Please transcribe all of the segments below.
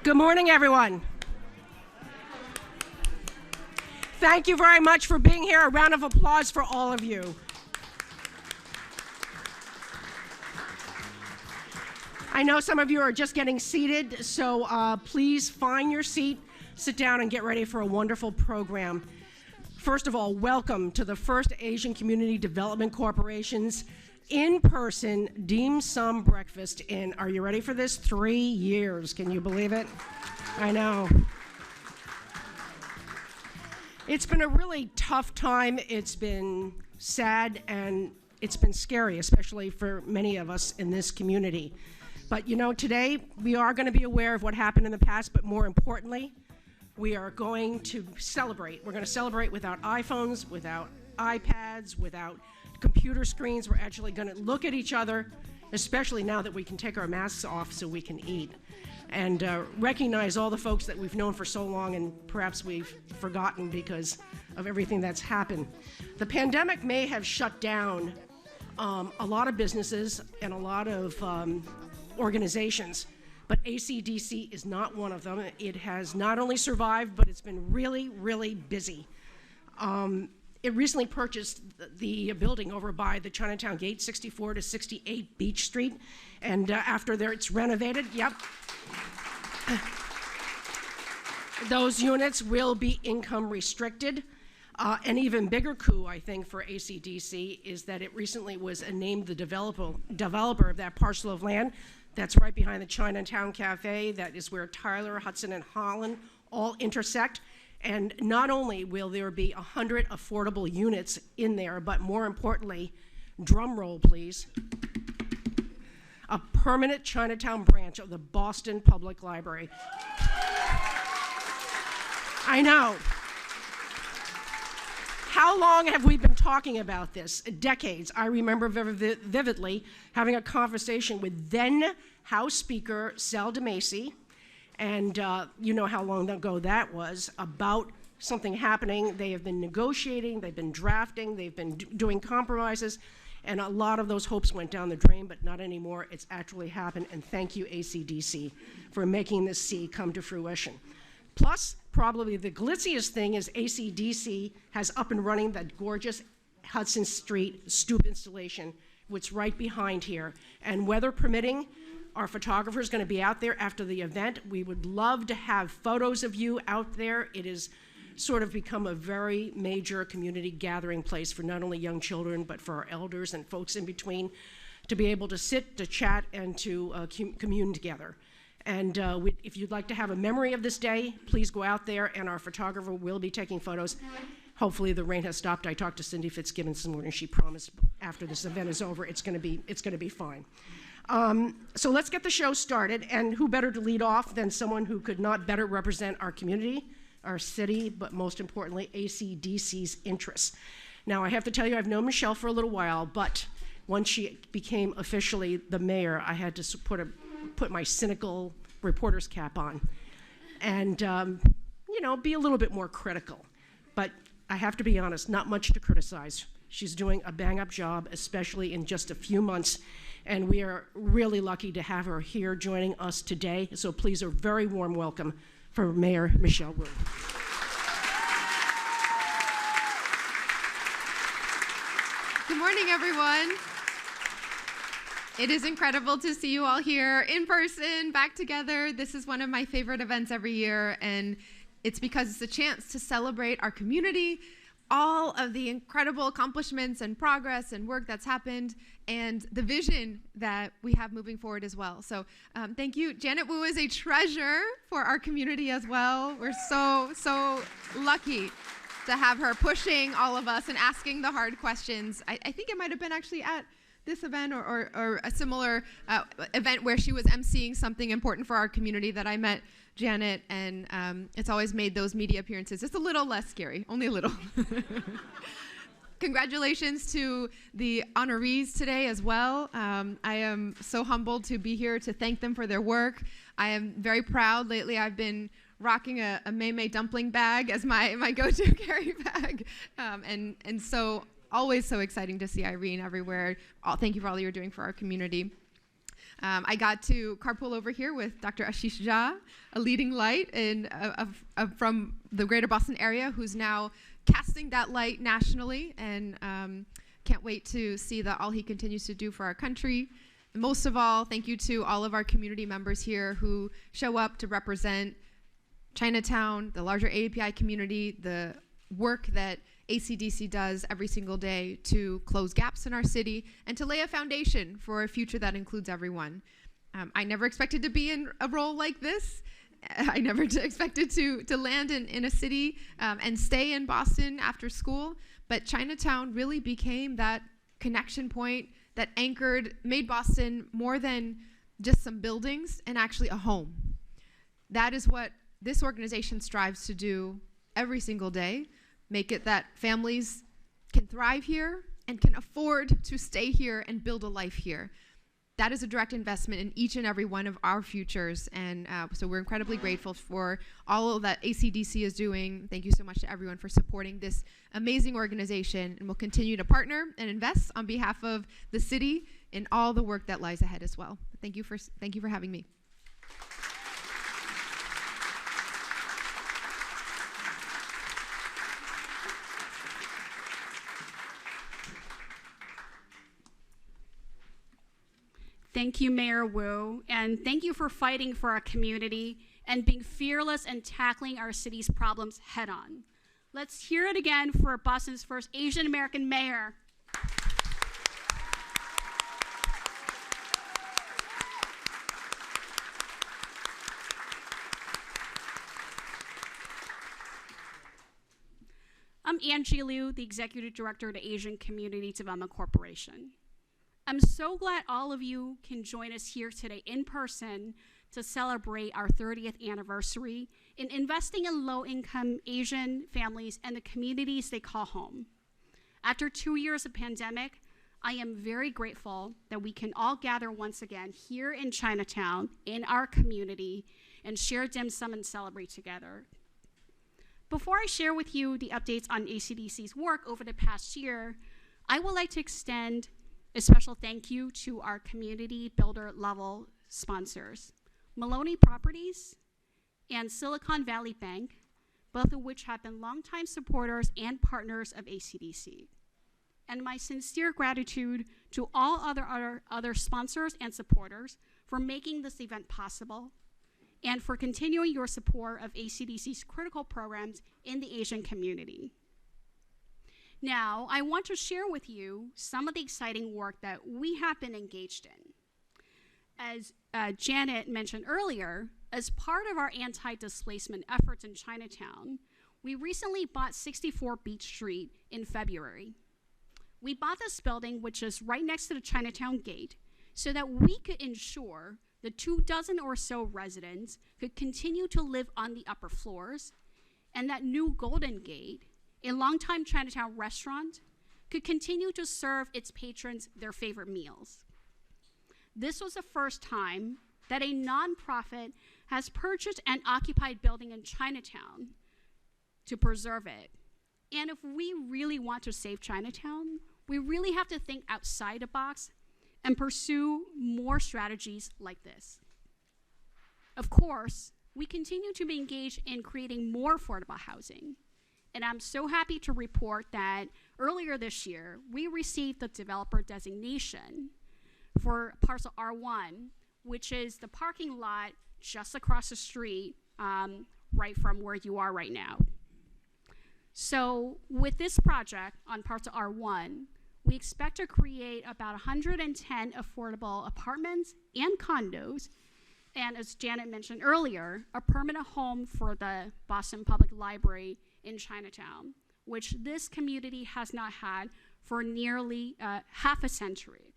Good morning, everyone. Thank you very much for being here. A round of applause for all of you. I know some of you are just getting seated, so please find your seat, sit down, and get ready for a wonderful program. First of all, welcome to the first Asian Community Development Corporation's in-person dim sum breakfast in, are you ready for this? 3 years. Can you believe it? I know. It's been a really tough time. It's been sad and it's been scary, especially for many of us in this community. But you know, today we are going to be aware of what happened in the past, but more importantly, we are going to celebrate. We're going to celebrate without iPhones, without iPads, without computer screens. We're actually going to look at each other, especially now that we can take our masks off so we can eat, and recognize all the folks that we've known for so long and perhaps we've forgotten because of everything that's happened. The pandemic may have shut down a lot of businesses and a lot of organizations, but ACDC is not one of them. It has not only survived, but it's been really, really busy. It recently purchased the building over by the Chinatown gate, 64 to 68 Beach Street, and after it's renovated, yep, those units will be income restricted. An even bigger coup, I think, for ACDC is that it recently was named the developer of that parcel of land that's right behind the Chinatown Cafe. That is where Tyler, Hudson, and Holland all intersect. And not only will there be 100 affordable units in there, but more importantly, drum roll please, a permanent Chinatown branch of the Boston Public Library. I know. How long have we been talking about this? Decades. I remember vividly having a conversation with then House Speaker Sal DeMacy, and you know how long ago that was, about something happening. They have been negotiating, they've been drafting, they've been doing compromises, and a lot of those hopes went down the drain, but not anymore. It's actually happened, and thank you, ACDC, for making this C come to fruition. Plus, probably the glitziest thing is ACDC has up and running that gorgeous Hudson Street Stoop installation, which is right behind here. And weather permitting, our photographer is going to be out there after the event. We would love to have photos of you out there. It has sort of become a very major community gathering place for not only young children, but for our elders and folks in between to be able to sit, to chat, and to commune together. And if you'd like to have a memory of this day, please go out there, and our photographer will be taking photos. Hopefully the rain has stopped. I talked to Cindy Fitzgibbon this morning. She promised after this event is over, it's going to be fine. So let's get the show started, and who better to lead off than someone who could not better represent our community, our city, but most importantly, ACDC's interests. Now, I have to tell you, I've known Michelle for a little while, but once she became officially the mayor, I had to put my cynical reporter's cap on and, you know, be a little bit more critical. But I have to be honest, not much to criticize. She's doing a bang-up job, especially in just a few months, and we are really lucky to have her here joining us today. So please, a very warm welcome for Mayor Michelle Wu. Good morning, everyone. It is incredible to see you all here in person, back together. This is one of my favorite events every year, and it's because it's a chance to celebrate our community, all of the incredible accomplishments and progress and work that's happened, and the vision that we have moving forward as well. So thank you. Janet Wu is a treasure for our community as well. We're so lucky to have her pushing all of us and asking the hard questions. I think it might have been actually at this event or a similar event where she was emceeing something important for our community that I met Janet, and it's always made those media appearances just a little less scary, only a little. Congratulations to the honorees today as well. I am so humbled to be here to thank them for their work. I am very proud. Lately I've been rocking a Mei Mei dumpling bag as my go-to carry bag, and so always so exciting to see Irene everywhere. Thank you for all you're doing for our community. I got to carpool over here with Dr. Ashish Jha, a leading light from the greater Boston area, who's now casting that light nationally, and can't wait to see all he continues to do for our country. And most of all, thank you to all of our community members here who show up to represent Chinatown, the larger AAPI community, the work that ACDC does every single day to close gaps in our city and to lay a foundation for a future that includes everyone. I never expected to be in a role like this. I never expected to land in a city and stay in Boston after school, but Chinatown really became that connection point that made Boston more than just some buildings and actually a home. That is what this organization strives to do every single day, make it that families can thrive here and can afford to stay here and build a life here. That is a direct investment in each and every one of our futures, and so we're incredibly grateful for all that ACDC is doing. Thank you so much to everyone for supporting this amazing organization, and we'll continue to partner and invest on behalf of the city in all the work that lies ahead as well. Thank you for having me. Thank you, Mayor Wu, and thank you for fighting for our community and being fearless and tackling our city's problems head on. Let's hear it again for Boston's first Asian American mayor. I'm Angie Liu, the Executive Director of the Asian Community Development Corporation. I'm so glad all of you can join us here today in person to celebrate our 30th anniversary in investing in low-income Asian families and the communities they call home. After 2 years of pandemic, I am very grateful that we can all gather once again here in Chinatown, in our community, and share dim sum and celebrate together. Before I share with you the updates on ACDC's work over the past year, I would like to extend a special thank you to our community builder level sponsors, Maloney Properties and Silicon Valley Bank, both of which have been longtime supporters and partners of ACDC. And my sincere gratitude to all other sponsors and supporters for making this event possible and for continuing your support of ACDC's critical programs in the Asian community. Now, I want to share with you some of the exciting work that we have been engaged in. As Janet mentioned earlier, as part of our anti-displacement efforts in Chinatown, we recently bought 64 Beach Street in February. We bought this building, which is right next to the Chinatown gate, so that we could ensure the 24 or so residents could continue to live on the upper floors, and that new Golden Gate, a longtime Chinatown restaurant, could continue to serve its patrons their favorite meals. This was the first time that a nonprofit has purchased an occupied building in Chinatown to preserve it. And if we really want to save Chinatown, we really have to think outside the box and pursue more strategies like this. Of course, we continue to be engaged in creating more affordable housing. And I'm so happy to report that earlier this year, we received the developer designation for parcel R1, which is the parking lot just across the street, right from where you are right now. So with this project on parcel R1, we expect to create about 110 affordable apartments and condos, and as Janet mentioned earlier, a permanent home for the Boston Public Library in Chinatown, which this community has not had for nearly half a century.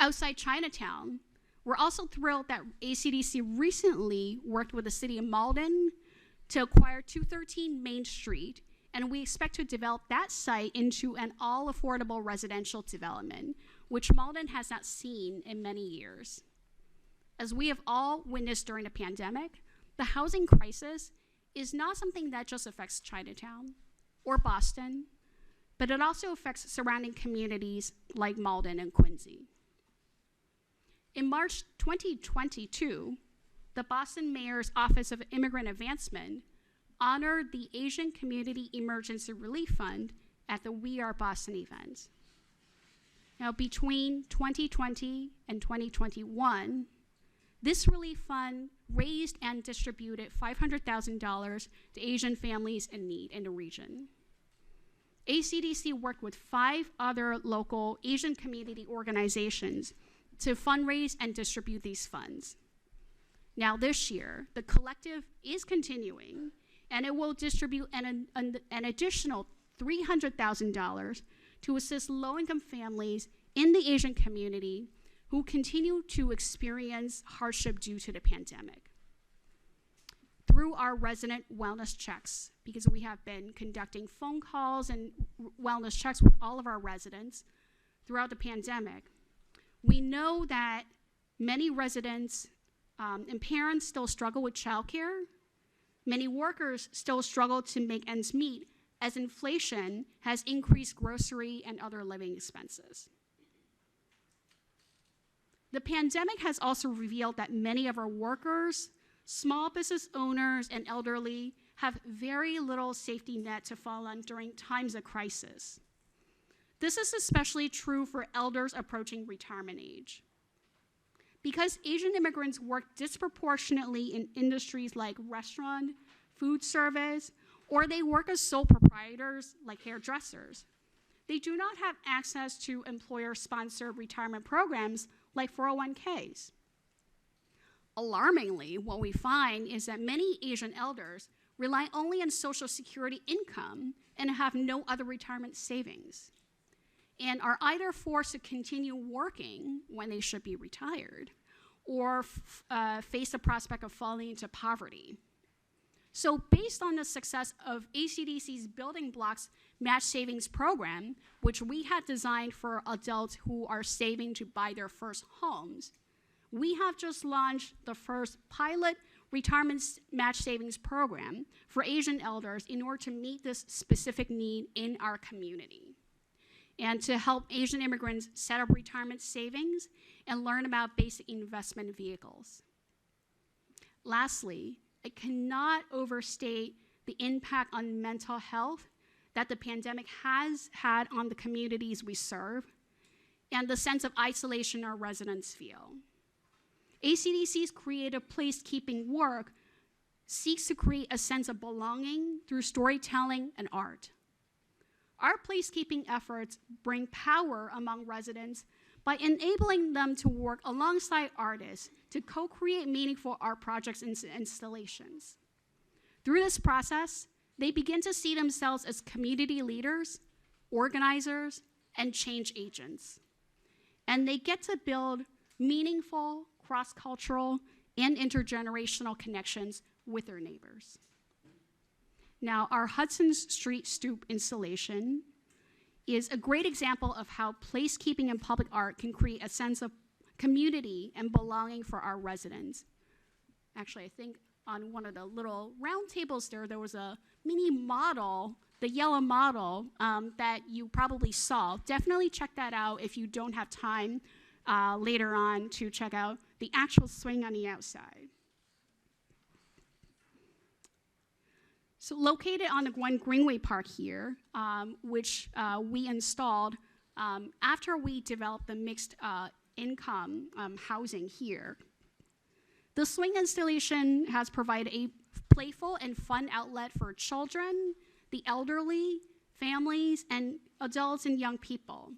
Outside Chinatown, we're also thrilled that ACDC recently worked with the city of Malden to acquire 213 Main Street, and we expect to develop that site into an all-affordable residential development, which Malden has not seen in many years. As we have all witnessed during the pandemic, the housing crisis is not something that just affects Chinatown or Boston, but it also affects surrounding communities like Malden and Quincy. In March 2022, the Boston Mayor's Office of Immigrant Advancement honored the Asian Community Emergency Relief Fund at the We Are Boston event. Now, between 2020 and 2021, this relief fund raised and distributed $500,000 to Asian families in need in the region. ACDC worked with 5 other local Asian community organizations to fundraise and distribute these funds. Now this year, the collective is continuing, and it will distribute an additional $300,000 to assist low-income families in the Asian community who continue to experience hardship due to the pandemic. Through our resident wellness checks, because we have been conducting phone calls and wellness checks with all of our residents throughout the pandemic, we know that many residents and parents still struggle with childcare. Many workers still struggle to make ends meet as inflation has increased grocery and other living expenses. The pandemic has also revealed that many of our workers, small business owners, and elderly have very little safety net to fall on during times of crisis. This is especially true for elders approaching retirement age. Because Asian immigrants work disproportionately in industries like restaurant, food service, or they work as sole proprietors like hairdressers, they do not have access to employer-sponsored retirement programs like 401ks. Alarmingly, what we find is that many Asian elders rely only on Social Security income and have no other retirement savings, and are either forced to continue working when they should be retired, or face the prospect of falling into poverty. So based on the success of ACDC's Building Blocks Match Savings Program, which we had designed for adults who are saving to buy their first homes, we have just launched the first pilot retirement match savings program for Asian elders in order to meet this specific need in our community, and to help Asian immigrants set up retirement savings and learn about basic investment vehicles. Lastly, I cannot overstate the impact on mental health that the pandemic has had on the communities we serve and the sense of isolation our residents feel. ACDC's creative placekeeping work seeks to create a sense of belonging through storytelling and art. Our placekeeping efforts bring power among residents by enabling them to work alongside artists to co-create meaningful art projects and installations. Through this process, they begin to see themselves as community leaders, organizers, and change agents. And they get to build meaningful, cross-cultural, and intergenerational connections with their neighbors. Now, our Hudson Street Stoop installation is a great example of how placekeeping and public art can create a sense of community and belonging for our residents. Actually, I think on one of the little round tables there was a mini model, the yellow model that you probably saw. Definitely check that out if you don't have time later on to check out the actual swing on the outside. So located on the Gwen Greenway Park here, which we installed after we developed the mixed income housing here. The swing installation has provided a playful and fun outlet for children, the elderly, families, and adults and young people.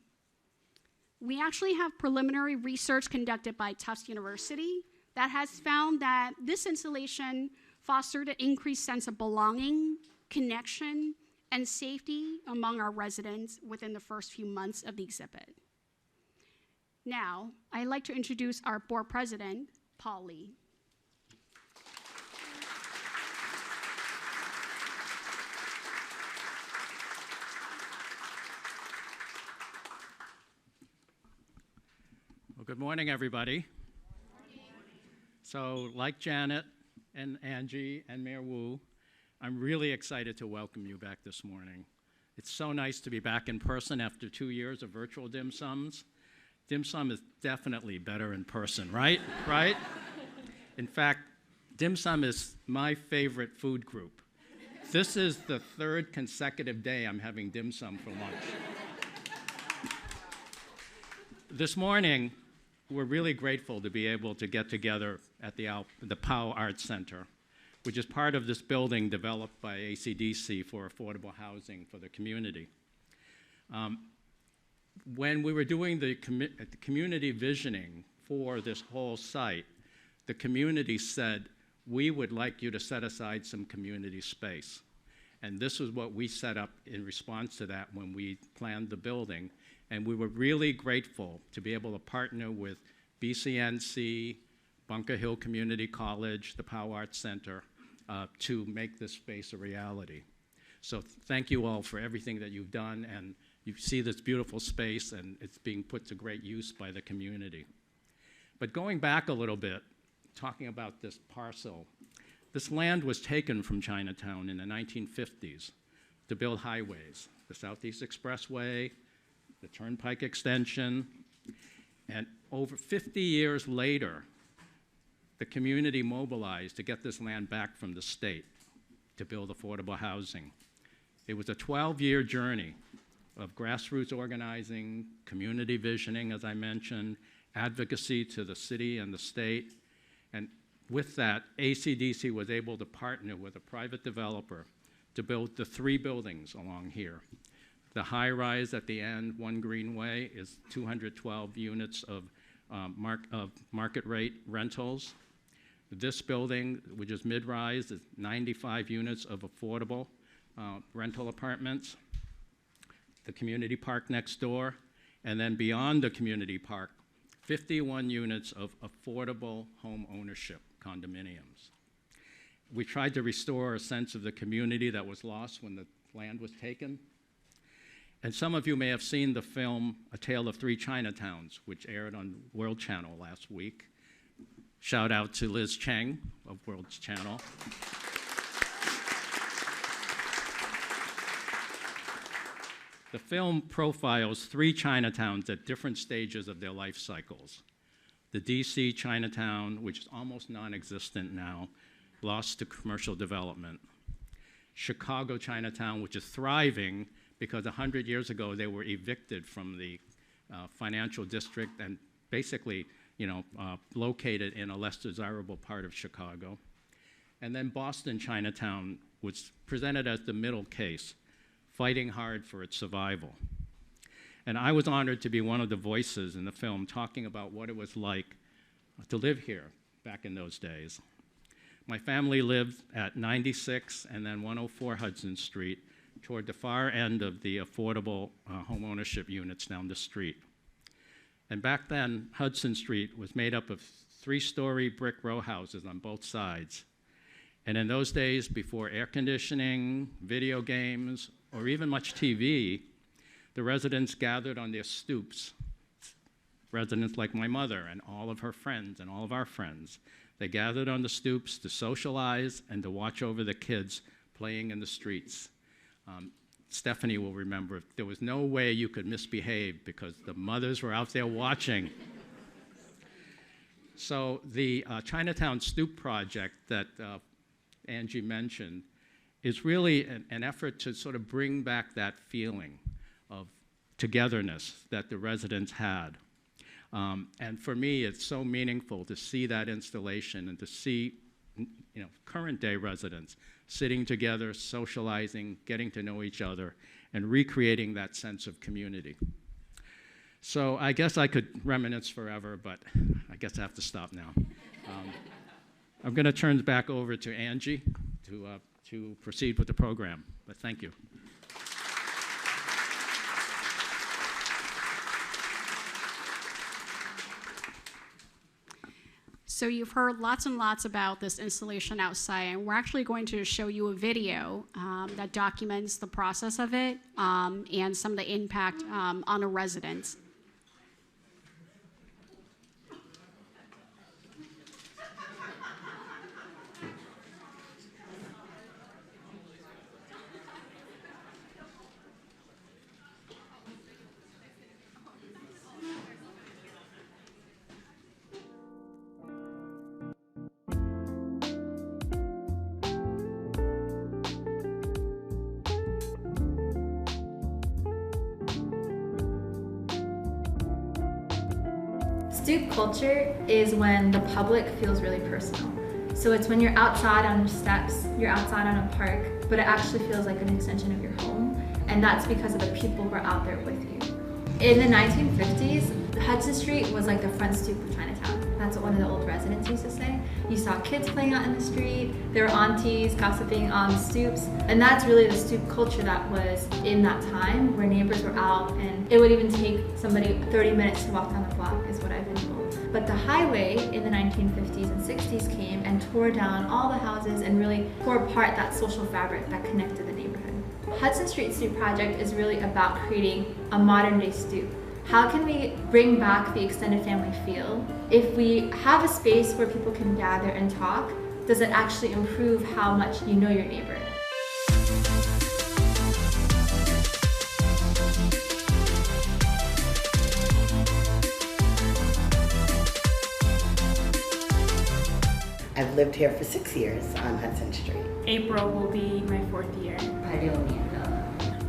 We actually have preliminary research conducted by Tufts University that has found that this installation fostered an increased sense of belonging, connection, and safety among our residents within the first few months of the exhibit. Now, I'd like to introduce our board president, Paul Lee. Well, good morning, everybody. Good morning. So, like Janet and Angie and Mayor Wu, I'm really excited to welcome you back this morning. It's so nice to be back in person after 2 years of virtual dim sums. dim sum is definitely better in person, right? Right? In fact, dim sum is my favorite food group. This is the 3rd consecutive day I'm having dim sum for lunch. This morning, we're really grateful to be able to get together at the POW Arts Center, which is part of this building developed by ACDC for affordable housing for the community. When we were doing the community visioning for this whole site, the community said, we would like you to set aside some community space. And this is what we set up in response to that when we planned the building. And we were really grateful to be able to partner with BCNC, Bunker Hill Community College, the POW Arts Center, to make this space a reality. So thank you all for everything that you've done, and you see this beautiful space, and it's being put to great use by the community. But going back a little bit, talking about this parcel, this land was taken from Chinatown in the 1950s to build highways, the Southeast Expressway, the Turnpike Extension, and over 50 years later, the community mobilized to get this land back from the state to build affordable housing. It was a 12-year journey of grassroots organizing, community visioning, as I mentioned, advocacy to the city and the state. And with that, ACDC was able to partner with a private developer to build the 3 buildings along here. The high-rise at the end, One Greenway, is 212 units of market rate rentals. This building, which is mid-rise, is 95 units of affordable rental apartments. The community park next door, and then beyond the community park, 51 units of affordable home ownership condominiums. We tried to restore a sense of the community that was lost when the land was taken. And some of you may have seen the film A Tale of Three Chinatowns, which aired on World Channel last week. Shout out to Liz Cheng of World Channel. The film profiles 3 Chinatowns at different stages of their life cycles. The DC Chinatown, which is almost non-existent now, lost to commercial development. Chicago Chinatown, which is thriving because 100 years ago they were evicted from the financial district and basically, located in a less desirable part of Chicago. And then Boston Chinatown was presented as the middle case, fighting hard for its survival. And I was honored to be one of the voices in the film talking about what it was like to live here back in those days. My family lived at 96 and then 104 Hudson Street toward the far end of the affordable home ownership units down the street. And back then, Hudson Street was made up of 3-story brick row houses on both sides. And in those days, before air conditioning, video games, or even much TV, the residents gathered on their stoops. Residents like my mother and all of her friends and all of our friends. They gathered on the stoops to socialize and to watch over the kids playing in the streets. Stephanie will remember, there was no way you could misbehave because the mothers were out there watching. So the Chinatown Stoop project that Angie mentioned is really an effort to sort of bring back that feeling of togetherness that the residents had. And for me, it's so meaningful to see that installation and to see current day residents sitting together, socializing, getting to know each other, and recreating that sense of community. So I guess I could reminisce forever, but I guess I have to stop now. I'm going to turn it back over to Angie to proceed with the program, but thank you. So you've heard lots and lots about this installation outside, and we're actually going to show you a video that documents the process of it and some of the impact on the residents. Stoop culture is when the public feels really personal. So it's when you're outside on your steps, you're outside on a park, but it actually feels like an extension of your home. And that's because of the people who are out there with you. In the 1950s, Hudson Street was like the front stoop of Chinatown. That's what one of the old residents used to say. You saw kids playing out in the street, there were aunties gossiping on stoops, and that's really the stoop culture that was in that time, where neighbors were out, and it would even take somebody 30 minutes to walk down the block, is what I've been told. But the highway in the 1950s and 60s came and tore down all the houses and really tore apart that social fabric that connected the neighborhood. Hudson Street Stoop Project is really about creating a modern day stoop. How can we bring back the extended family feel? If we have a space where people can gather and talk, does it actually improve how much you know your neighbor? I've lived here for 6 years on Hudson Street. April will be my 4th year. 快6年了。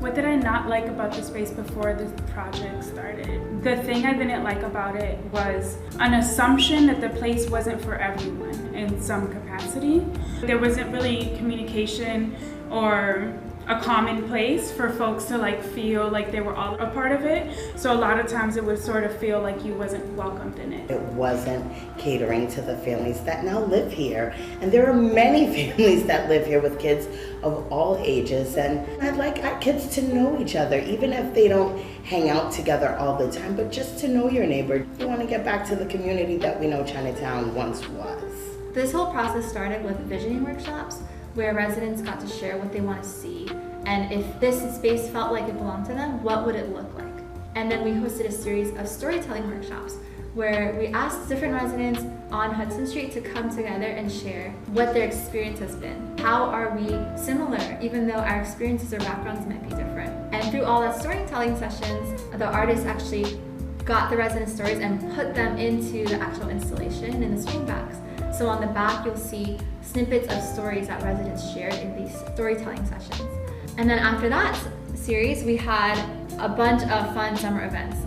What did I not like about the space before the project started? The thing I didn't like about it was an assumption that the place wasn't for everyone in some capacity. There wasn't really communication or a common place for folks to like feel like they were all a part of it. So a lot of times it would sort of feel like you wasn't welcomed in it. It wasn't catering to the families that now live here. And there are many families that live here with kids of all ages. And I'd like our kids to know each other, even if they don't hang out together all the time, but just to know your neighbor. You want to get back to the community that we know Chinatown once was. This whole process started with visioning workshops, where residents got to share what they want to see, and if this space felt like it belonged to them, what would it look like? And then we hosted a series of storytelling workshops where we asked different residents on Hudson Street to come together and share what their experience has been. How are we similar, even though our experiences or backgrounds might be different? And through all the storytelling sessions, the artists actually got the resident stories and put them into the actual installation in the swing backs. So on the back, you'll see snippets of stories that residents shared in these storytelling sessions. And then after that series, we had a bunch of fun summer events.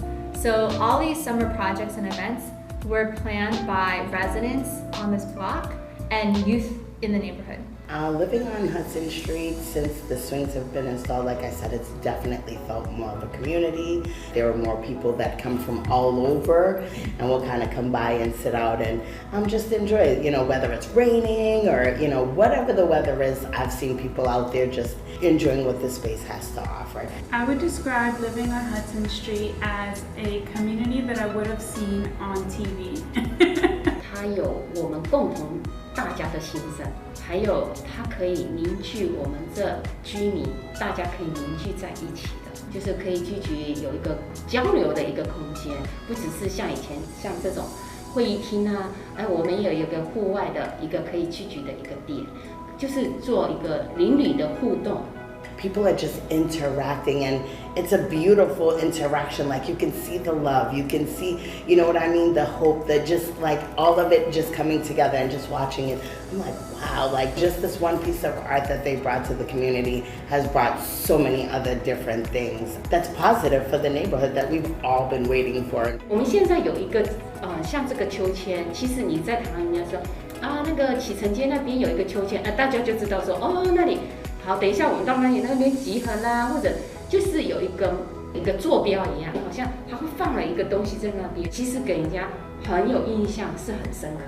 So all these summer projects and events were planned by residents on this block and youth in the neighborhood. Living on Hudson Street, since the swings have been installed, like I said, it's definitely felt more of a community. There are more people that come from all over and will kind of come by and sit out and just enjoy it. You know, whether it's raining or, you know, whatever the weather is, I've seen people out there just enjoying what this space has to offer. I would describe living on Hudson Street as a community that I would have seen on TV. 它有我们共同大家的心声，还有它可以凝聚我们这居民，大家可以凝聚在一起的，就是可以聚集有一个交流的一个空间，不只是像以前像这种会议厅啊，我们也有一个户外的一个可以聚集的一个点，就是做一个邻里的互动。 People are just interacting, and it's a beautiful interaction. Like, you can see the love, you can see, you know what I mean, the hope, that just like all of it just coming together and just watching it. I'm like, wow, like just this one piece of art that they brought to the community has brought so many other different things that's positive for the neighborhood that we've all been waiting for. 我们现在有一个像这个秋千，其实你在台湾人家说啊，那个启程街那边有一个秋千，大家就知道说哦那里。 好，等一下我们到那边集合啦，或者就是有一个坐标一样，好像他会放了一个东西在那边，其实给人家很有印象，是很深刻。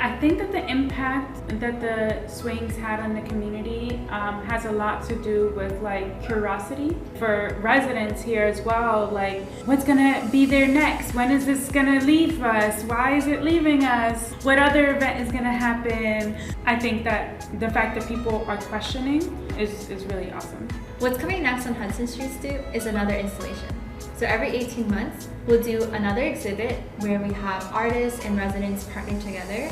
I think that the impact that the swings had on the community has a lot to do with like curiosity for residents here as well. Like, what's gonna be there next? When is this gonna leave us? Why is it leaving us? What other event is gonna happen? I think that the fact that people are questioning is really awesome. What's coming next on Hudson Street Stoop is another installation. So every 18 months, we'll do another exhibit where we have artists and residents partnering together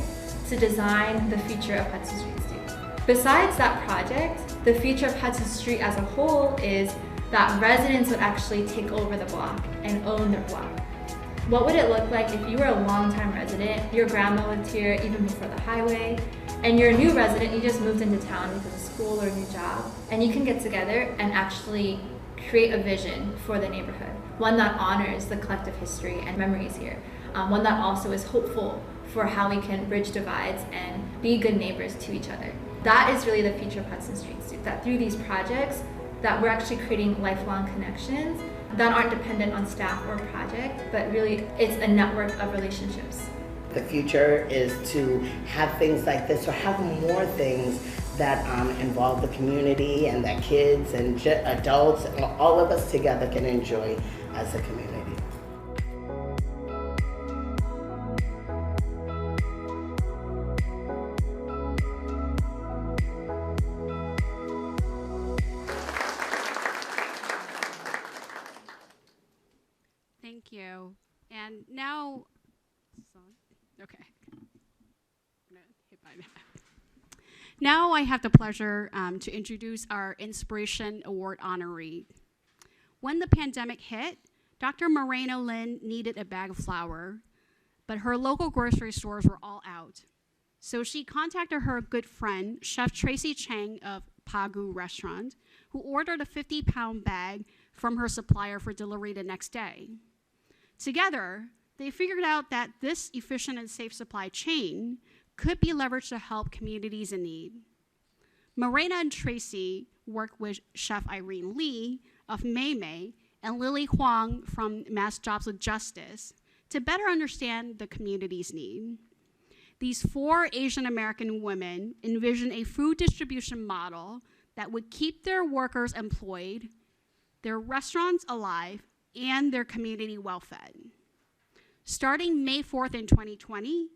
to design the future of Hudson Street Stoop. Besides that project, the future of Hudson Street as a whole is that residents would actually take over the block and own their block. What would it look like if you were a longtime resident, your grandma lived here even before the highway, and you're a new resident, you just moved into town because of school or a new job, and you can get together and actually create a vision for the neighborhood, one that honors the collective history and memories here. one that also is hopeful for how we can bridge divides and be good neighbors to each other. That is really the future of Hudson Street Stoop, that through these projects, that we're actually creating lifelong connections that aren't dependent on staff or project, but really it's a network of relationships. The future is to have things like this or have more things that involve the community and that kids and adults, all of us together can enjoy as a community. Thank you. And now, okay. Now I have the pleasure to introduce our Inspiration Award honoree. When the pandemic hit, Dr. Moreno Lin needed a bag of flour, but her local grocery stores were all out. So she contacted her good friend, Chef Tracy Chang of Pagu Restaurant, who ordered a 50-pound bag from her supplier for delivery the next day. Together, they figured out that this efficient and safe supply chain could be leveraged to help communities in need. Morena and Tracy worked with Chef Irene Lee of Maymay and Lily Huang from Mass Jobs with Justice to better understand the community's need. These 4 Asian American women envisioned a food distribution model that would keep their workers employed, their restaurants alive, and their community well-fed. Starting May 4th in 2020,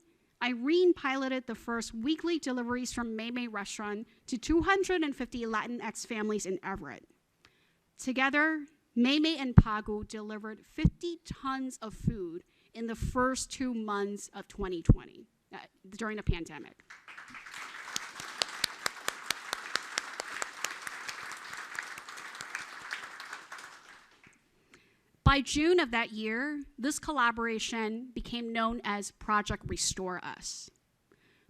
Irene piloted the first weekly deliveries from Maymay Restaurant to 250 Latinx families in Everett. Together, Maymay and Pagu delivered 50 tons of food in the first 2 months of 2020, during the pandemic. By June of that year, this collaboration became known as Project Restore Us.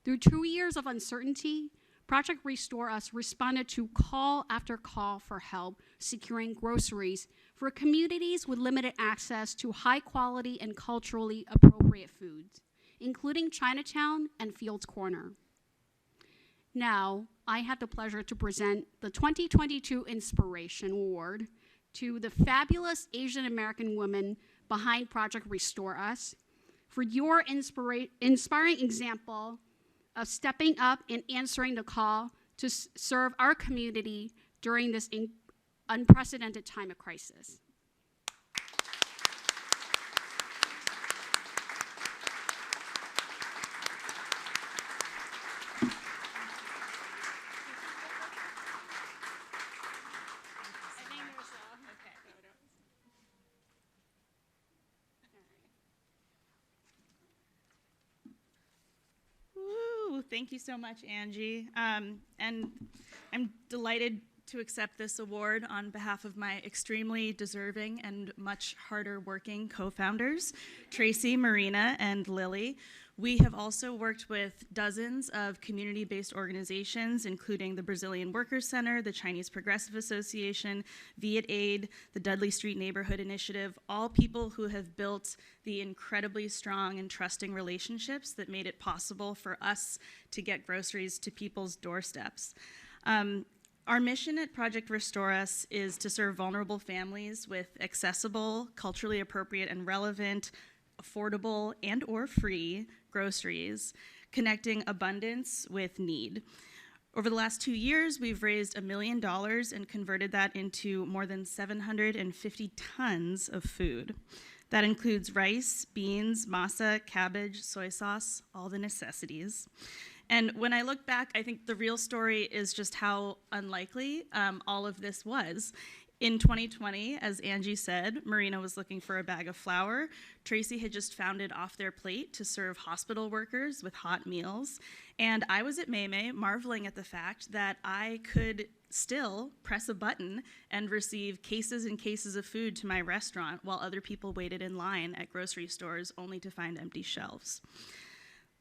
Through 2 years of uncertainty, Project Restore Us responded to call after call for help securing groceries for communities with limited access to high quality and culturally appropriate foods, including Chinatown and Fields Corner. Now, I have the pleasure to present the 2022 Inspiration Award to the fabulous Asian American women behind Project Restore Us for your inspiring example of stepping up and answering the call to serve our community during this unprecedented time of crisis. Thank you so much, Angie. And I'm delighted to accept this award on behalf of my extremely deserving and much harder working co-founders, Tracy, Marina, and Lily. We have also worked with dozens of community-based organizations, including the Brazilian Workers Center, the Chinese Progressive Association, Viet Aid, the Dudley Street Neighborhood Initiative, all people who have built the incredibly strong and trusting relationships that made it possible for us to get groceries to people's doorsteps. Our mission at Project Restore Us is to serve vulnerable families with accessible, culturally appropriate and relevant, affordable and or free groceries, connecting abundance with need. Over the last 2 years, we've raised $1 million and converted that into more than 750 tons of food. That includes rice, beans, masa, cabbage, soy sauce, all the necessities. And when I look back, I think the real story is just how unlikely all of this was. In 2020, as Angie said, Marina was looking for a bag of flour. Tracy had just found it off their plate to serve hospital workers with hot meals. And I was at Maymay marveling at the fact that I could still press a button and receive cases and cases of food to my restaurant while other people waited in line at grocery stores only to find empty shelves.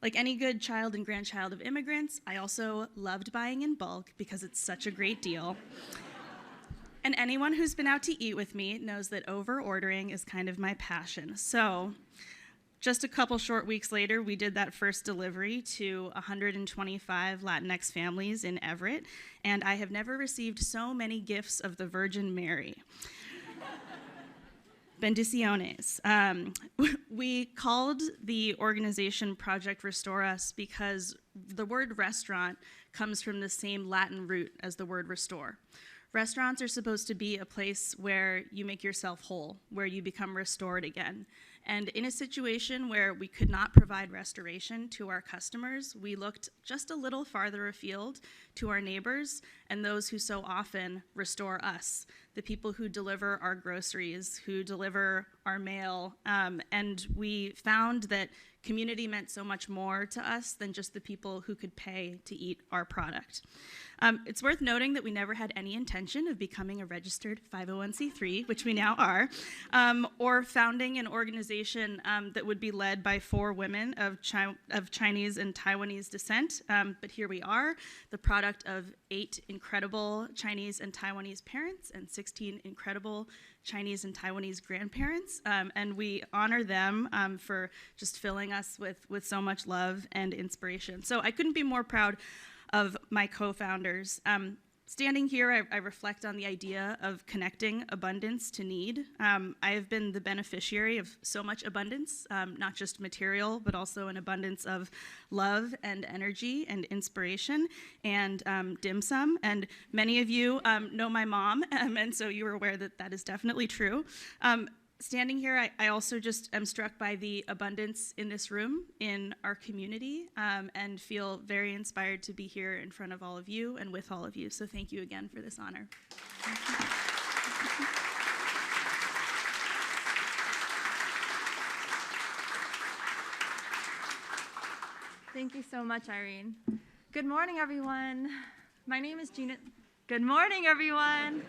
Like any good child and grandchild of immigrants, I also loved buying in bulk because it's such a great deal. And anyone who's been out to eat with me knows that over-ordering is kind of my passion. So Just a couple short weeks later, we did that first delivery to 125 Latinx families in Everett, and I have never received so many gifts of the Virgin Mary. Bendiciones. We called the organization Project Restore Us because the word restaurant comes from the same Latin root as the word restore. Restaurants are supposed to be a place where you make yourself whole, where you become restored again. And in a situation where we could not provide restoration to our customers, we looked just a little farther afield to our neighbors and those who so often restore us, the people who deliver our groceries, who deliver our mail, and we found that community meant so much more to us than just the people who could pay to eat our product. It's worth noting that we never had any intention of becoming a registered 501c3, which we now are, or founding an organization that would be led by 4 women of Chinese and Taiwanese descent, but here we are, the product of 8 incredible Chinese and Taiwanese parents and 16 incredible Chinese and Taiwanese grandparents, and we honor them for just filling us with so much love and inspiration. So I couldn't be more proud of my co-founders. Standing here, I reflect on the idea of connecting abundance to need. I have been the beneficiary of so much abundance, not just material, but also an abundance of love and energy and inspiration and dim sum. And many of you know my mom, and so you are aware that that is definitely true. Standing here, I also just am struck by the abundance in this room, in our community, and feel very inspired to be here in front of all of you and with all of you. So thank you again for this honor. Thank you so much, Irene. Good morning, everyone. My name is Gina. Good morning, everyone.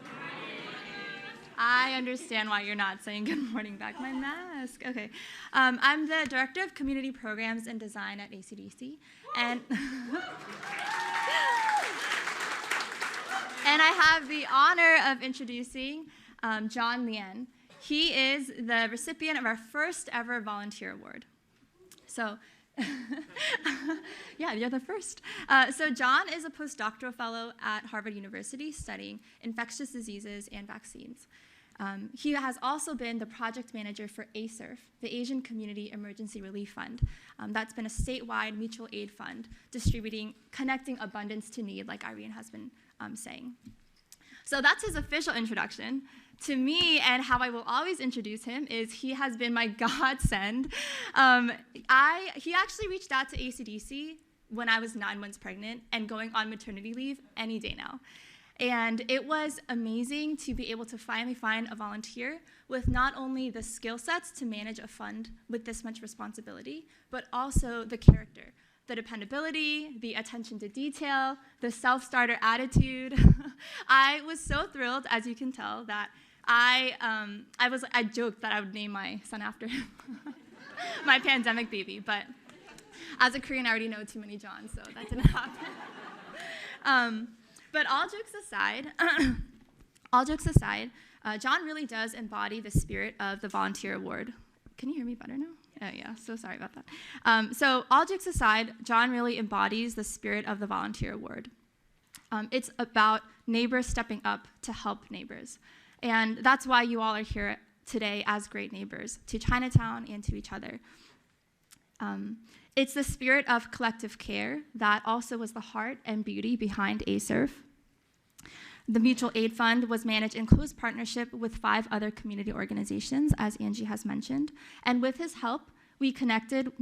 I understand why you're not saying good morning back. My mask. Okay. I'm the Director of Community Programs and Design at ACDC. And I have the honor of introducing John Lien. He is the recipient of our first ever volunteer award. So, yeah, you're the first. So John is a postdoctoral fellow at Harvard University studying infectious diseases and vaccines. He has also been the project manager for ACERF, the Asian Community Emergency Relief Fund. That's been a statewide mutual aid fund connecting abundance to need, like Irene has been saying. So that's his official introduction. To me, and how I will always introduce him, is he has been my godsend. He actually reached out to ACDC when I was 9 months pregnant and going on maternity leave any day now. And it was amazing to be able to finally find a volunteer with not only the skill sets to manage a fund with this much responsibility, but also the character, the dependability, the attention to detail, the self-starter attitude. I was so thrilled, as you can tell, that I joked that I would name my son after him, my pandemic baby, but as a Korean, I already know too many Johns, so that didn't happen. But all jokes aside, John really does embody the spirit of the Volunteer Award. Can you hear me better now? Oh yeah, so sorry about that. So all jokes aside, John really embodies the spirit of the Volunteer Award. It's about neighbors stepping up to help neighbors. And that's why you all are here today as great neighbors to Chinatown and to each other. It's the spirit of collective care that also was the heart and beauty behind ACERF. The Mutual Aid Fund was managed in close partnership with 5 other community organizations, as Angie has mentioned. And with his help, we connected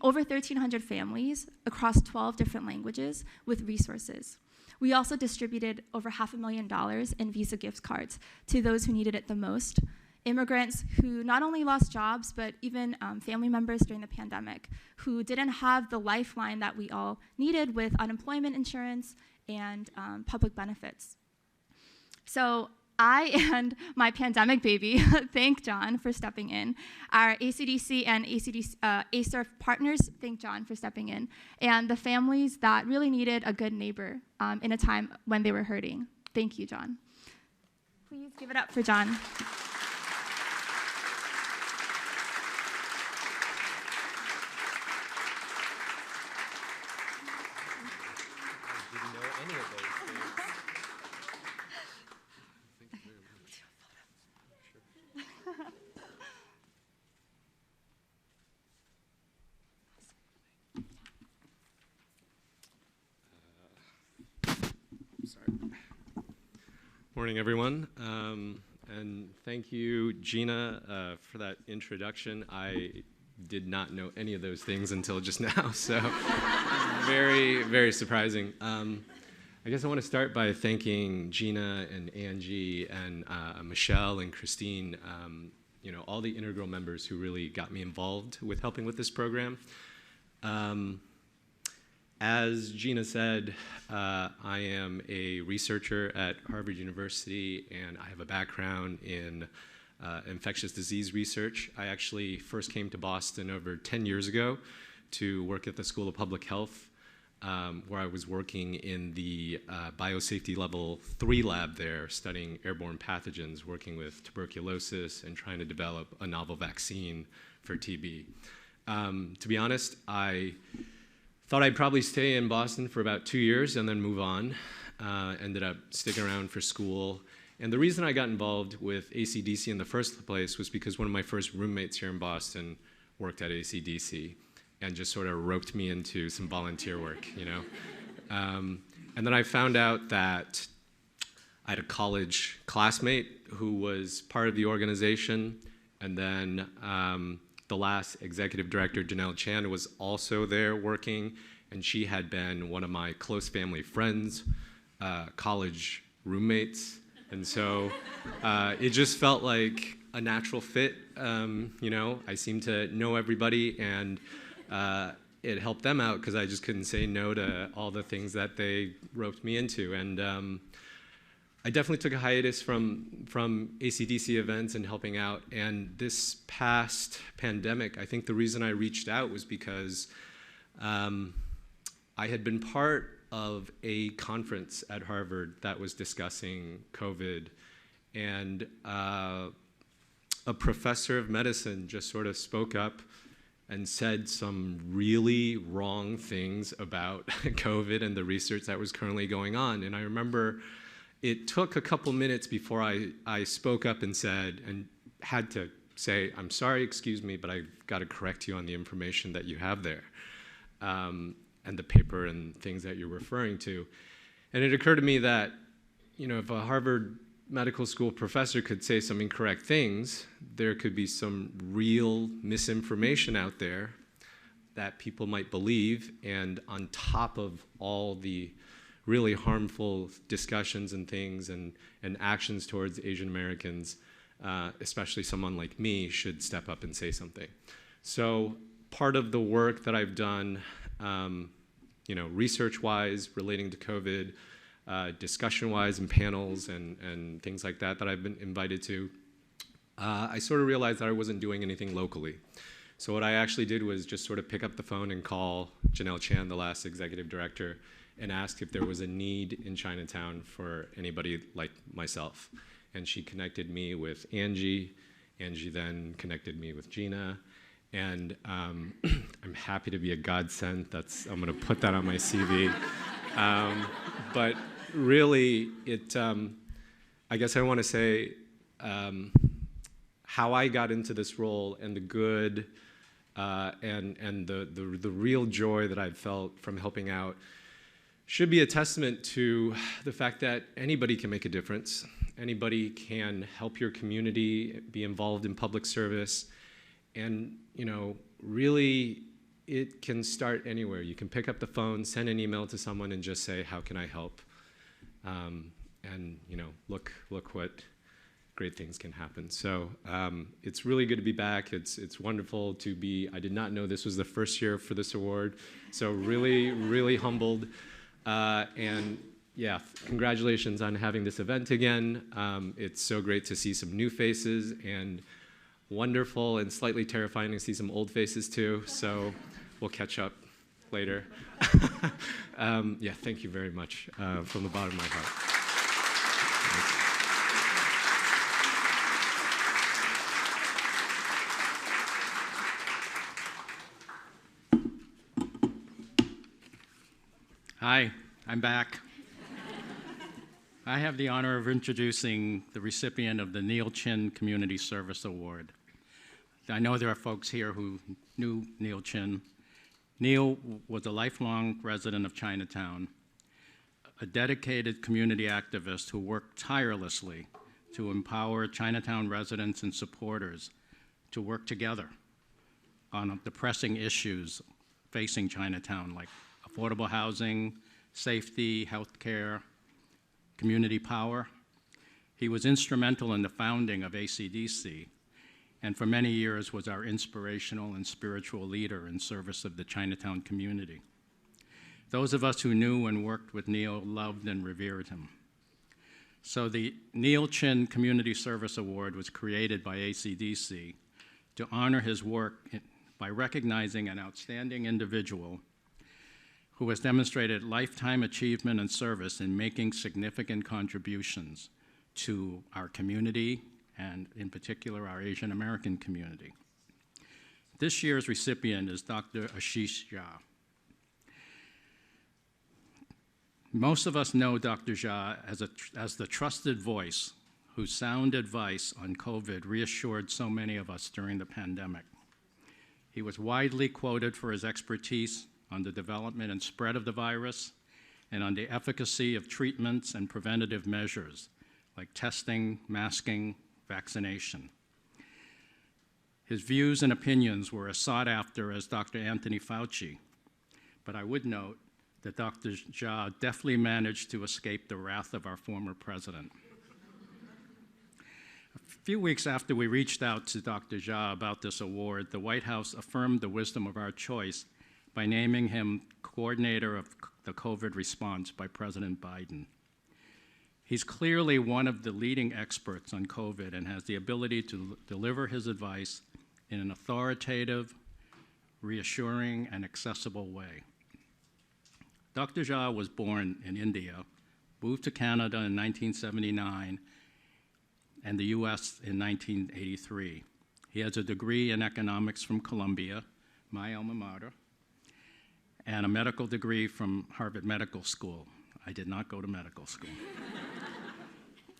over 1,300 families across 12 different languages with resources. We also distributed over $500,000 in Visa gift cards to those who needed it the most. Immigrants who not only lost jobs, but even family members during the pandemic who didn't have the lifeline that we all needed with unemployment insurance and public benefits. So I and my pandemic baby thank John for stepping in. Our ACDC and ACERF partners thank John for stepping in. And the families that really needed a good neighbor in a time when they were hurting. Thank you, John. Please give it up for John. Morning, everyone. And thank you, Gina, for that introduction. I did not know any of those things until just now, so very, very surprising. I guess I want to start by thanking Gina and Angie and Michelle and Christine, all the integral members who really got me involved with helping with this program. As Gina said, I am a researcher at Harvard University, and I have a background in infectious disease research. I actually first came to Boston over 10 years ago to work at the School of Public Health, where I was working in the biosafety level 3 lab there, studying airborne pathogens, working with tuberculosis and trying to develop a novel vaccine for TB. To be honest, I thought I'd probably stay in Boston for about 2 years and then move on. Ended up sticking around for school. And the reason I got involved with ACDC in the first place was because one of my first roommates here in Boston worked at ACDC and just sort of roped me into some volunteer work, And then I found out that I had a college classmate who was part of the organization, and then the last executive director, Janelle Chan, was also there working, and she had been one of my close family friends, college roommates, and so it just felt like a natural fit. I seemed to know everybody, and it helped them out because I just couldn't say no to all the things that they roped me into. And I definitely took a hiatus from ACDC events and helping out. And this past pandemic, I think the reason I reached out was because I had been part of a conference at Harvard that was discussing COVID. And a professor of medicine just sort of spoke up and said some really wrong things about COVID and the research that was currently going on. And I remember it took a couple minutes before I spoke up and said, and had to say, I'm sorry, excuse me, but I've got to correct you on the information that you have there, and the paper and things that you're referring to. And it occurred to me that, if a Harvard Medical School professor could say some incorrect things, there could be some real misinformation out there that people might believe, and on top of all the really harmful discussions and things and actions towards Asian Americans, especially someone like me, should step up and say something. So part of the work that I've done, research-wise relating to COVID, discussion-wise and panels and things like that I've been invited to, I sort of realized that I wasn't doing anything locally. So what I actually did was just sort of pick up the phone and call Janelle Chan, the last executive director, and asked if there was a need in Chinatown for anybody like myself. And she connected me with Angie. Angie then connected me with Gina. And I'm happy to be a godsend. I'm going to put that on my CV. But really, I guess I want to say how I got into this role and the good and the real joy that I've felt from helping out should be a testament to the fact that anybody can make a difference. Anybody can help your community, be involved in public service, and really it can start anywhere. You can pick up the phone, send an email to someone, and just say, "How can I help?" And look what great things can happen. So it's really good to be back. It's wonderful to be. I did not know this was the first year for this award, so really, really humbled. And yeah, congratulations on having this event again. It's so great to see some new faces, and wonderful and slightly terrifying to see some old faces too. So we'll catch up later. Yeah, thank you very much from the bottom of my heart. Hi, I'm back. I have the honor of introducing the recipient of the Neil Chin Community Service Award. I know there are folks here who knew Neil Chin. Neil was a lifelong resident of Chinatown, a dedicated community activist who worked tirelessly to empower Chinatown residents and supporters to work together on the pressing issues facing Chinatown, like affordable housing, safety, healthcare, community power. He was instrumental in the founding of ACDC, and for many years was our inspirational and spiritual leader in service of the Chinatown community. Those of us who knew and worked with Neil loved and revered him. So the Neil Chin Community Service Award was created by ACDC to honor his work by recognizing an outstanding individual who has demonstrated lifetime achievement and service in making significant contributions to our community and in particular our Asian American community. This year's recipient is Dr. Ashish Jha. Most of us know Dr. Jha as the trusted voice whose sound advice on COVID reassured so many of us during the pandemic. He was widely quoted for his expertise on the development and spread of the virus and on the efficacy of treatments and preventative measures like testing, masking, vaccination. His views and opinions were as sought after as Dr. Anthony Fauci, but I would note that Dr. Jha deftly managed to escape the wrath of our former president. A few weeks after we reached out to Dr. Jha about this award, the White House affirmed the wisdom of our choice by naming him coordinator of the COVID response by President Biden. He's clearly one of the leading experts on COVID and has the ability to deliver his advice in an authoritative, reassuring, and accessible way. Dr. Jha was born in India, moved to Canada in 1979, and the US in 1983. He has a degree in economics from Columbia, my alma mater, and a medical degree from Harvard Medical School. I did not go to medical school.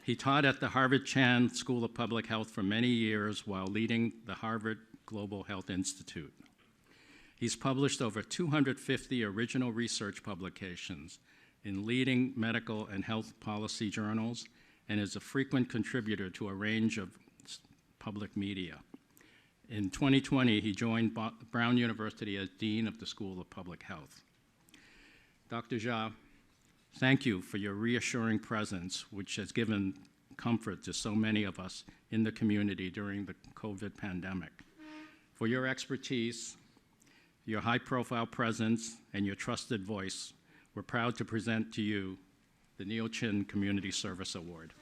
He taught at the Harvard Chan School of Public Health for many years while leading the Harvard Global Health Institute. He's published over 250 original research publications in leading medical and health policy journals and is a frequent contributor to a range of public media. In 2020, he joined Brown University as Dean of the School of Public Health. Dr. Jha, thank you for your reassuring presence, which has given comfort to so many of us in the community during the COVID pandemic. For your expertise, your high-profile presence, and your trusted voice, we're proud to present to you the Neil Chin Community Service Award.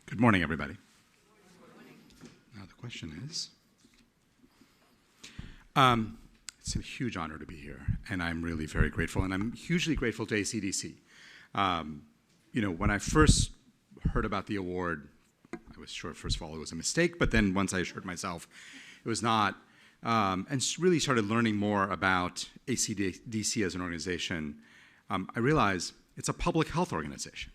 Good morning, everybody. Now the question is, it's a huge honor to be here, and I'm really very grateful, and I'm hugely grateful to ACDC. When I first heard about the award, I was sure, first of all, it was a mistake, but then once I assured myself it was not, and really started learning more about ACDC as an organization, I realized it's a public health organization.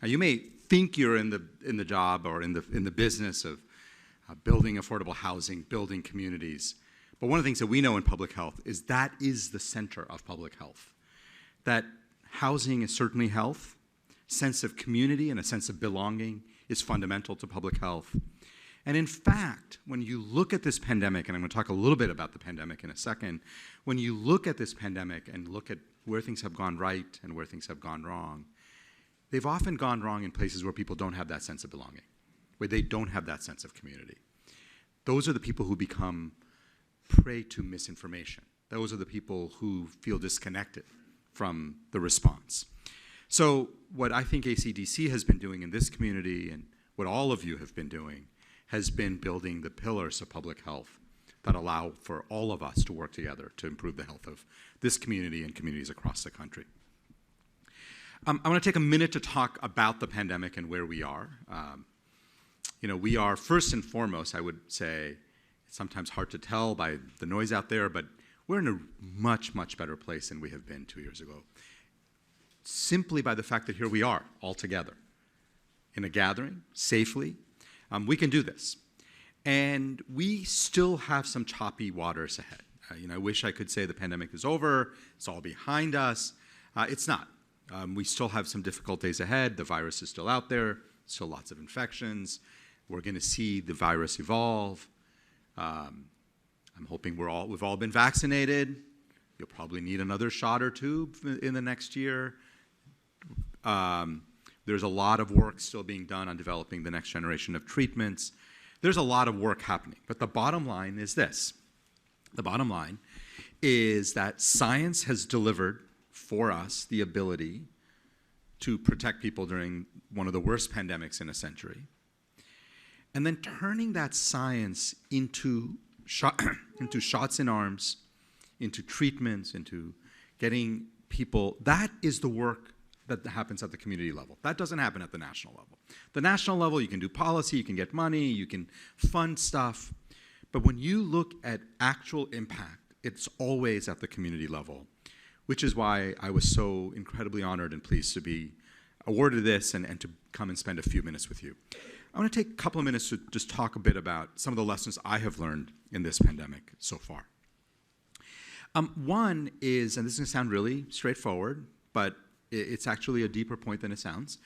Now, you may think you're in the job or in the business of building affordable housing, building communities. But one of the things that we know in public health is that is the center of public health. That housing is certainly health, sense of community and a sense of belonging is fundamental to public health. And in fact, when you look at this pandemic, and I'm going to talk a little bit about the pandemic in a second, when you look at this pandemic and look at where things have gone right and where things have gone wrong, they've often gone wrong in places where people don't have that sense of belonging, where they don't have that sense of community. Those are the people who become prey to misinformation. Those are the people who feel disconnected from the response. So what I think ACDC has been doing in this community and what all of you have been doing has been building the pillars of public health that allow for all of us to work together to improve the health of this community and communities across the country. I want to take a minute to talk about the pandemic and where we are. we are first and foremost, I would say, it's sometimes hard to tell by the noise out there, but we're in a much, much better place than we have been 2 years ago. Simply by the fact that here we are, all together, in a gathering, safely. We can do this. And we still have some choppy waters ahead. I wish I could say the pandemic is over, it's all behind us. It's not. We still have some difficult days ahead. The virus is still out there, still lots of infections. We're going to see the virus evolve. I'm hoping we've all been vaccinated. You'll probably need another shot or two in the next year. There's a lot of work still being done on developing the next generation of treatments. There's a lot of work happening. But the bottom line is this. The bottom line is that science has delivered for us the ability to protect people during one of the worst pandemics in a century. And then turning that science into shots in arms, into treatments, into getting people, that is the work that happens at the community level. That doesn't happen at the national level. The national level, you can do policy, you can get money, you can fund stuff. But when you look at actual impact, it's always at the community level, which is why I was so incredibly honored and pleased to be awarded this and to come and spend a few minutes with you. I want to take a couple of minutes to just talk a bit about some of the lessons I have learned in this pandemic so far. One is, and this is going to sound really straightforward, but it's actually a deeper point than it sounds.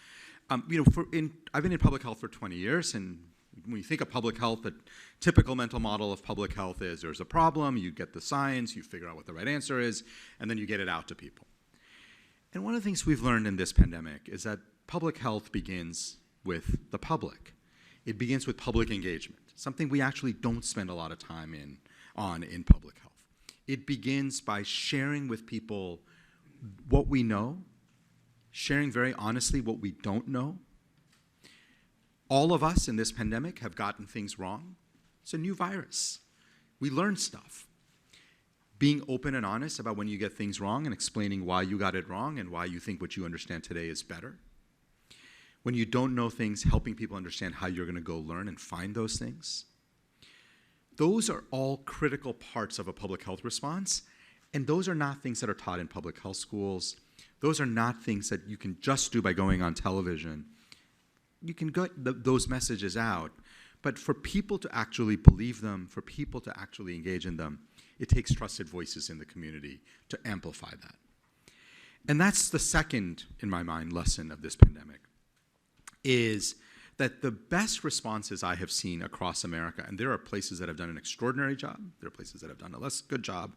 I've been in public health for 20 years, and when you think of public health, the typical mental model of public health is there's a problem, you get the science, you figure out what the right answer is, and then you get it out to people. And one of the things we've learned in this pandemic is that public health begins with the public. It begins with public engagement, something we actually don't spend a lot of time in public health. It begins by sharing with people what we know, sharing very honestly what we don't know. All of us in this pandemic have gotten things wrong. It's a new virus. We learn stuff. Being open and honest about when you get things wrong and explaining why you got it wrong and why you think what you understand today is better. When you don't know things, helping people understand how you're going to go learn and find those things. Those are all critical parts of a public health response, and those are not things that are taught in public health schools. Those are not things that you can just do by going on television. You can get those messages out, but for people to actually believe them, for people to actually engage in them, it takes trusted voices in the community to amplify that. And that's the second, in my mind, lesson of this pandemic, is that the best responses I have seen across America, and there are places that have done an extraordinary job, there are places that have done a less good job,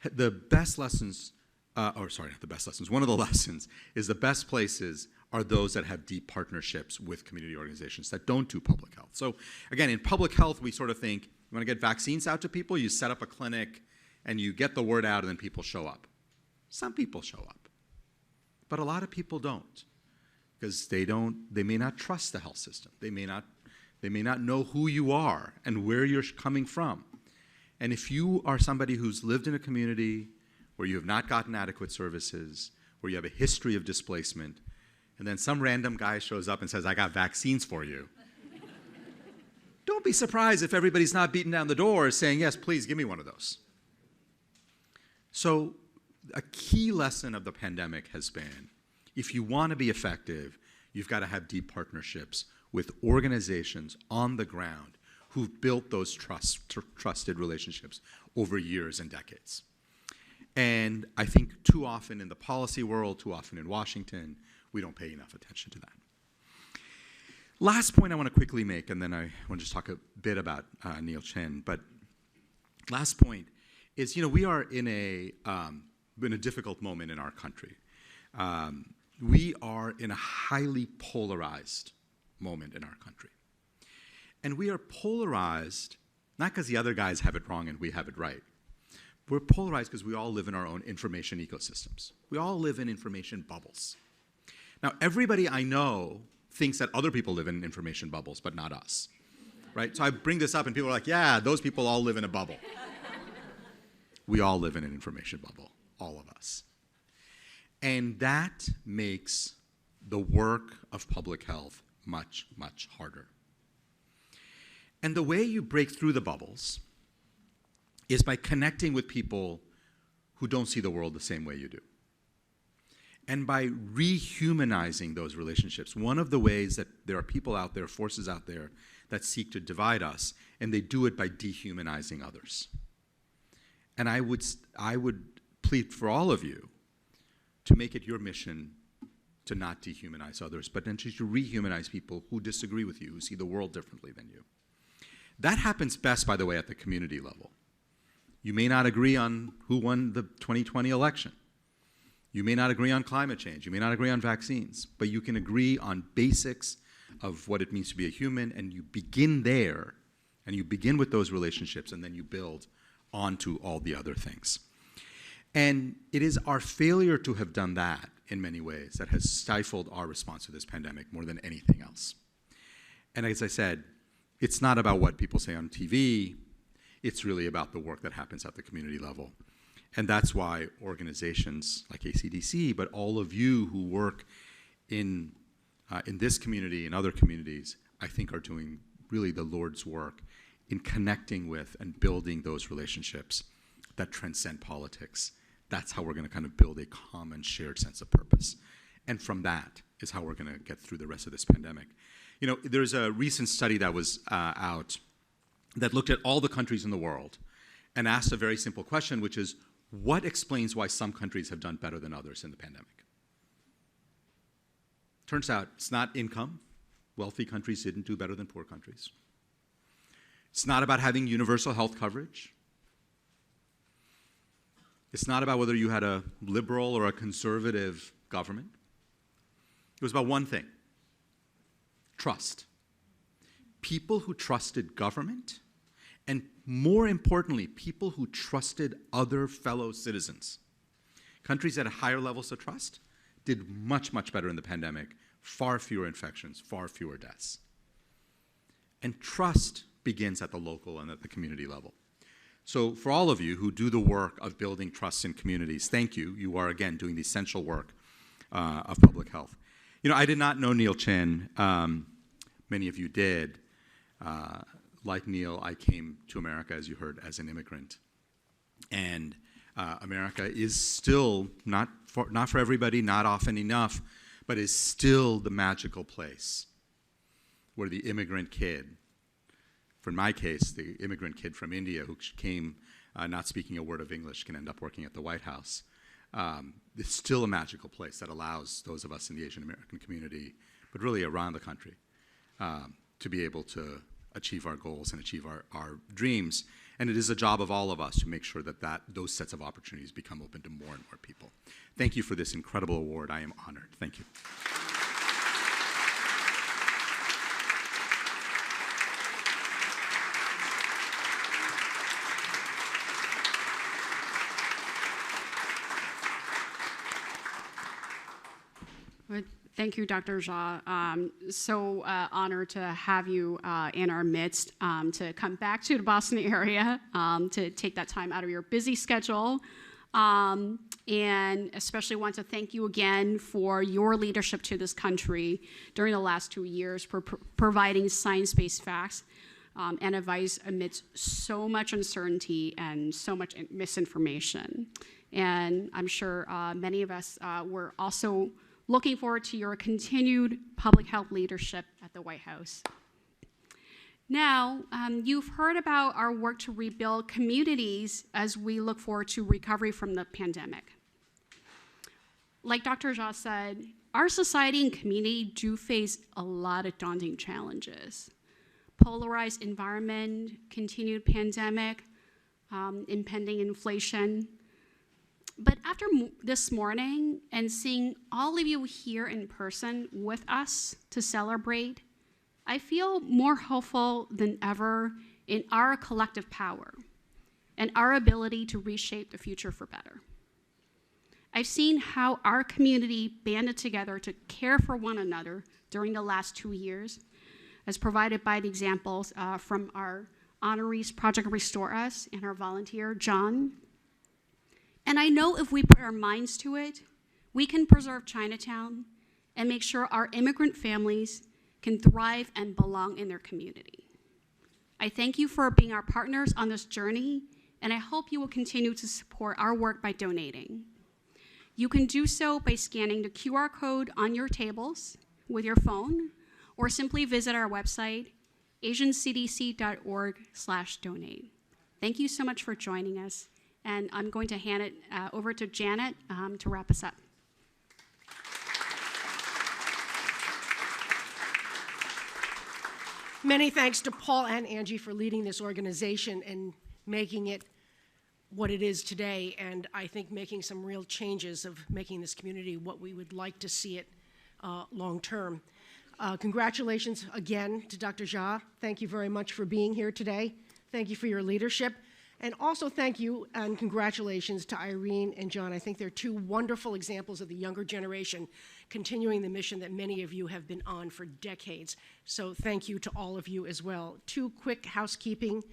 the best lessons, not the best lessons, one of the lessons is the best places are those that have deep partnerships with community organizations that don't do public health. So again, in public health, we sort of think, you want to get vaccines out to people, you set up a clinic, and you get the word out, and then people show up. Some people show up, but a lot of people don't. Because they may not trust the health system. They may not know who you are and where you're coming from. And if you are somebody who's lived in a community where you have not gotten adequate services, where you have a history of displacement, and then some random guy shows up and says, I got vaccines for you, don't be surprised if everybody's not beating down the door saying, yes, please give me one of those. So a key lesson of the pandemic has been, if you want to be effective, you've got to have deep partnerships with organizations on the ground who've built those trusted relationships over years and decades. And I think too often in the policy world, too often in Washington, we don't pay enough attention to that. Last point I want to quickly make, and then I want to just talk a bit about Neil Chen, but last point is, we are in a difficult moment in our country. We are in a highly polarized moment in our country. And we are polarized, not because the other guys have it wrong and we have it right. We're polarized because we all live in our own information ecosystems. We all live in information bubbles. Now, everybody I know thinks that other people live in information bubbles, but not us, right? So I bring this up and people are like, yeah, those people all live in a bubble. We all live in an information bubble, all of us. And that makes the work of public health much, much harder. And the way you break through the bubbles is by connecting with people who don't see the world the same way you do. And by rehumanizing those relationships. One of the ways that there are people out there, forces out there, that seek to divide us, and they do it by dehumanizing others. And I would plead for all of you to make it your mission to not dehumanize others, but then to rehumanize people who disagree with you, who see the world differently than you. That happens best, by the way, at the community level. You may not agree on who won the 2020 election. You may not agree on climate change. You may not agree on vaccines, but you can agree on basics of what it means to be a human, and you begin there, and you begin with those relationships, and then you build onto all the other things. And it is our failure to have done that in many ways that has stifled our response to this pandemic more than anything else. And as I said, it's not about what people say on TV. It's really about the work that happens at the community level. And that's why organizations like ACDC, but all of you who work in this community and other communities, I think are doing really the Lord's work in connecting with and building those relationships that transcend politics. That's how we're going to kind of build a common shared sense of purpose. And from that is how we're going to get through the rest of this pandemic. You know, there's a recent study that was out that looked at all the countries in the world and asked a very simple question, which is, what explains why some countries have done better than others in the pandemic? Turns out it's not income. Wealthy countries didn't do better than poor countries. It's not about having universal health coverage. It's not about whether you had a liberal or a conservative government. It was about one thing: trust. People who trusted government, and more importantly, people who trusted other fellow citizens. Countries that had higher levels of trust did much, much better in the pandemic. Far fewer infections, far fewer deaths. And trust begins at the local and at the community level. So for all of you who do the work of building trust in communities, thank you. You are, again, doing the essential work of public health. You know, I did not know Neil Chin. Many of you did. Like Neil, I came to America, as you heard, as an immigrant. And America is still, not for everybody, not often enough, but is still the magical place where the immigrant kid, for my case, the immigrant kid from India who came not speaking a word of English, can end up working at the White House. It's still a magical place that allows those of us in the Asian American community, but really around the country, to be able to achieve our goals and achieve our dreams. And it is a job of all of us to make sure that those sets of opportunities become open to more and more people. Thank you for this incredible award. I am honored. Thank you. Thank you, Dr. Jha. So honored to have you in our midst, to come back to the Boston area, to take that time out of your busy schedule, and especially want to thank you again for your leadership to this country during the last 2 years, for providing science-based facts and advice amidst so much uncertainty and so much misinformation. And I'm sure many of us were also looking forward to your continued public health leadership at the White House. Now, you've heard about our work to rebuild communities as we look forward to recovery from the pandemic. Like Dr. Jha said, our society and community do face a lot of daunting challenges. Polarized environment, continued pandemic, impending inflation. But after this morning and seeing all of you here in person with us to celebrate, I feel more hopeful than ever in our collective power and our ability to reshape the future for better. I've seen how our community banded together to care for one another during the last 2 years, as provided by the examples from our honorees, Project Restore Us, and our volunteer, John. And I know if we put our minds to it, we can preserve Chinatown and make sure our immigrant families can thrive and belong in their community. I thank you for being our partners on this journey, and I hope you will continue to support our work by donating. You can do so by scanning the QR code on your tables with your phone, or simply visit our website, asiancdc.org/donate. Thank you so much for joining us, and I'm going to hand it over to Janet to wrap us up. Many thanks to Paul and Angie for leading this organization and making it what it is today, and I think making some real changes of making this community what we would like to see it long term. Congratulations again to Dr. Jha. Thank you very much for being here today. Thank you for your leadership. And also thank you and congratulations to Irene and John. I think they're two wonderful examples of the younger generation continuing the mission that many of you have been on for decades. So thank you to all of you as well. Two quick housekeeping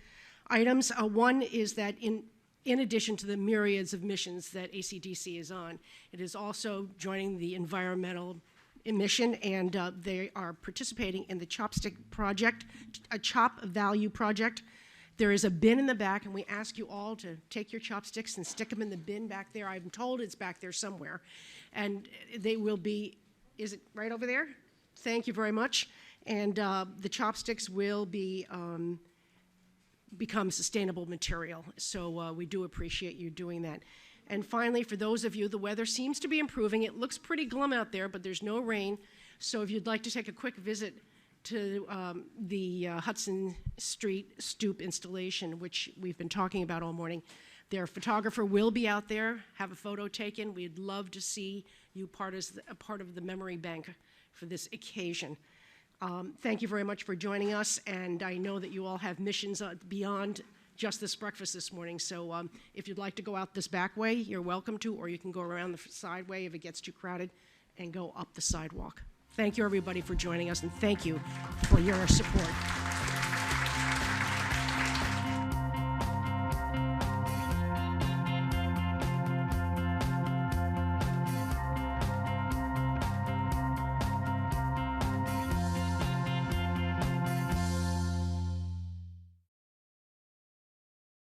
items. One is that in addition to the myriads of missions that ACDC is on, it is also joining the environmental mission, and they are participating in the Chopstick Project, a Chop Value Project. There is a bin in the back, and we ask you all to take your chopsticks and stick them in the bin back there. I'm told it's back there somewhere. And they will be, is it right over there? Thank you very much. And the chopsticks will be become sustainable material. So we do appreciate you doing that. And finally, for those of you, the weather seems to be improving. It looks pretty glum out there, but there's no rain. So if you'd like to take a quick visit to the Hudson Street Stoop installation, which we've been talking about all morning, their photographer will be out there, have a photo taken. We'd love to see you a part of the memory bank for this occasion. Thank you very much for joining us, and I know that you all have missions beyond just this breakfast this morning, so if you'd like to go out this back way, you're welcome to, or you can go around the side way if it gets too crowded and go up the sidewalk. Thank you, everybody, for joining us, and thank you for your support.